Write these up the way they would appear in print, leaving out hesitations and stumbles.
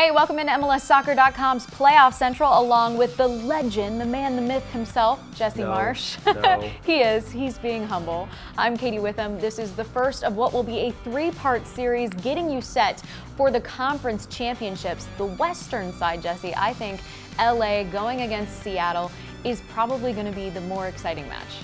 right, welcome into MLSsoccer.com's Playoff Central, along with the legend, the man, the myth himself, Jesse Marsch. No. He's being humble. I'm Katie Witham. This is the first of what will be a three-part series getting you set for the conference championships. The western side, Jesse, I think LA going against Seattle is probably going to be the more exciting match.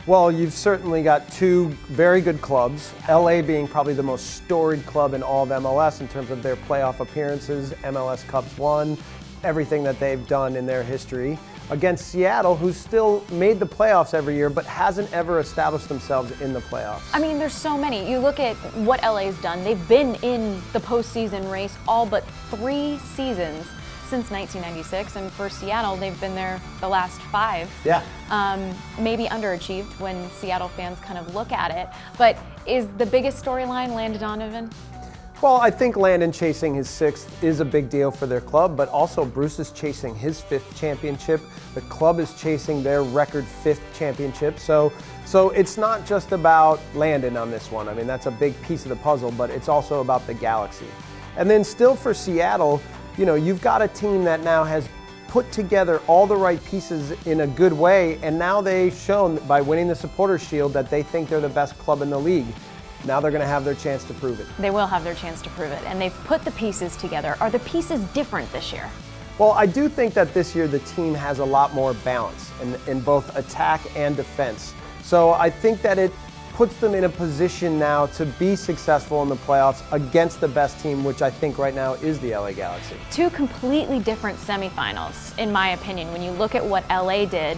Well, you've certainly got two very good clubs, LA being probably the most storied club in all of MLS in terms of their playoff appearances, MLS Cups won, everything that they've done in their history, against Seattle, who's still made the playoffs every year but hasn't ever established themselves in the playoffs. I mean, there's so many. You look at what LA's done. They've been in the postseason race all but 3 seasons since 1996, and for Seattle, they've been there the last 5. Yeah. Maybe underachieved when Seattle fans kind of look at it, but is the biggest storyline Landon Donovan? Well, I think Landon chasing his 6th is a big deal for their club, but also Bruce is chasing his 5th championship. The club is chasing their record 5th championship. So it's not just about Landon on this one. I mean, that's a big piece of the puzzle, but it's also about the Galaxy. And then still for Seattle, you know, you've got a team that now has put together all the right pieces in a good way, and now they've shown by winning the Supporters' Shield that they think they're the best club in the league. Now they're going to have their chance to prove it. They will have their chance to prove it, and they've put the pieces together. Are the pieces different this year? Well, I do think that this year the team has a lot more balance in both attack and defense. So I think that it puts them in a position now to be successful in the playoffs against the best team, which I think right now is the LA Galaxy. 2 completely different semifinals, in my opinion, when you look at what LA did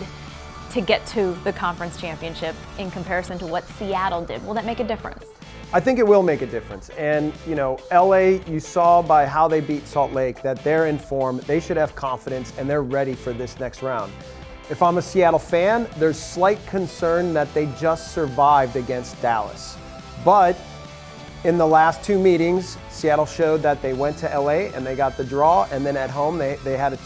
to get to the conference championship in comparison to what Seattle did. Will that make a difference? I think it will make a difference. And, you know, LA, you saw by how they beat Salt Lake that they're in form, they should have confidence, and they're ready for this next round. If I'm a Seattle fan, there's slight concern that they just survived against Dallas. But in the last 2 meetings, Seattle showed that they went to LA and they got the draw, and then at home they had a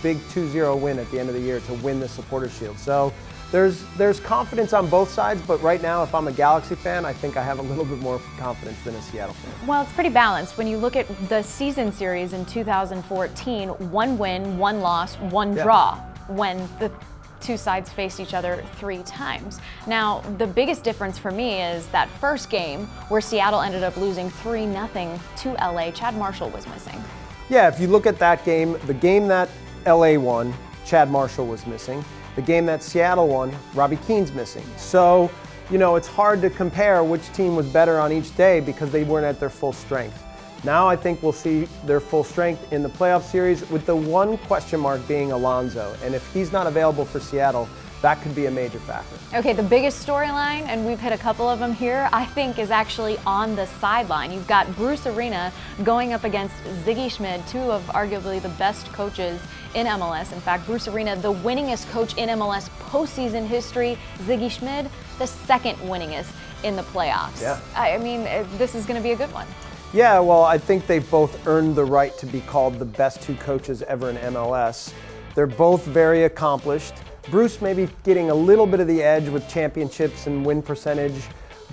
big 2-0 win at the end of the year to win the Supporters' Shield. So there's confidence on both sides, but right now if I'm a Galaxy fan, I think I have a little bit more confidence than a Seattle fan. Well, it's pretty balanced. When you look at the season series in 2014, 1 win, 1 loss, 1 draw, when the 2 sides faced each other 3 times. Now, the biggest difference for me is that first game where Seattle ended up losing 3-0 to LA, Chad Marshall was missing. Yeah, if you look at that game, the game that LA won, Chad Marshall was missing. The game that Seattle won, Robbie Keane's missing. So, you know, it's hard to compare which team was better on each day because they weren't at their full strength. Now I think we'll see their full strength in the playoff series, with the one question mark being Alonso. And if he's not available for Seattle, that could be a major factor. Okay, the biggest storyline, and we've hit a couple of them here, I think is actually on the sideline. You've got Bruce Arena going up against Ziggy Schmid, 2 of arguably the best coaches in MLS. In fact, Bruce Arena, the winningest coach in MLS postseason history. Ziggy Schmid, the 2nd winningest in the playoffs. Yeah. I mean, this is going to be a good one. Yeah, well, I think they've both earned the right to be called the best 2 coaches ever in MLS. They're both very accomplished. Bruce maybe getting a little bit of the edge with championships and win percentage,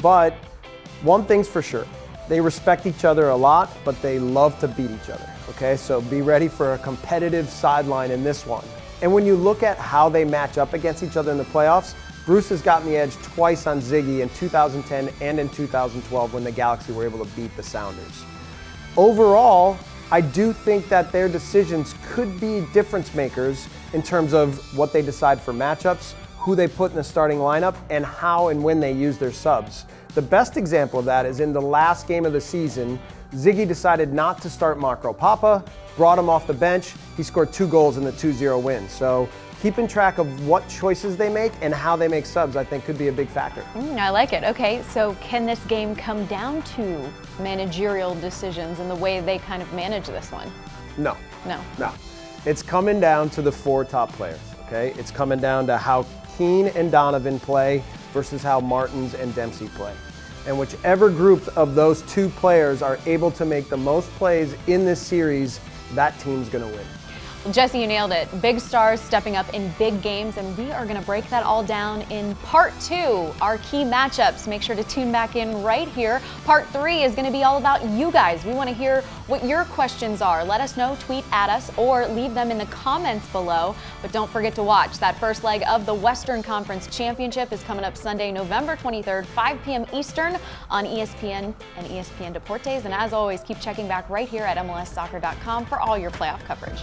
but one thing's for sure. They respect each other a lot, but they love to beat each other, okay? So be ready for a competitive sideline in this one. And when you look at how they match up against each other in the playoffs, Bruce has gotten the edge twice on Ziggy in 2010 and in 2012 when the Galaxy were able to beat the Sounders. Overall, I do think that their decisions could be difference makers in terms of what they decide for matchups, who they put in the starting lineup, and how and when they use their subs. The best example of that is in the last game of the season, Ziggy decided not to start Marco Papa, brought him off the bench. He scored 2 goals in the 2-0 win. So keeping track of what choices they make and how they make subs, I think, could be a big factor. I like it. Okay, so can this game come down to managerial decisions and the way they kind of manage this one? No. No. No. It's coming down to the 4 top players, okay? It's coming down to how Keane and Donovan play versus how Martins and Dempsey play. And whichever group of those 2 players are able to make the most plays in this series, that team's going to win. Well, Jesse, you nailed it. Big stars stepping up in big games, and we are going to break that all down in part 2, our key matchups. Make sure to tune back in right here. Part 3 is going to be all about you guys. We want to hear what your questions are. Let us know, tweet at us, or leave them in the comments below. But don't forget to watch. That first leg of the Western Conference Championship is coming up Sunday, November 23rd, 5 p.m. Eastern on ESPN and ESPN Deportes. And as always, keep checking back right here at MLSsoccer.com for all your playoff coverage.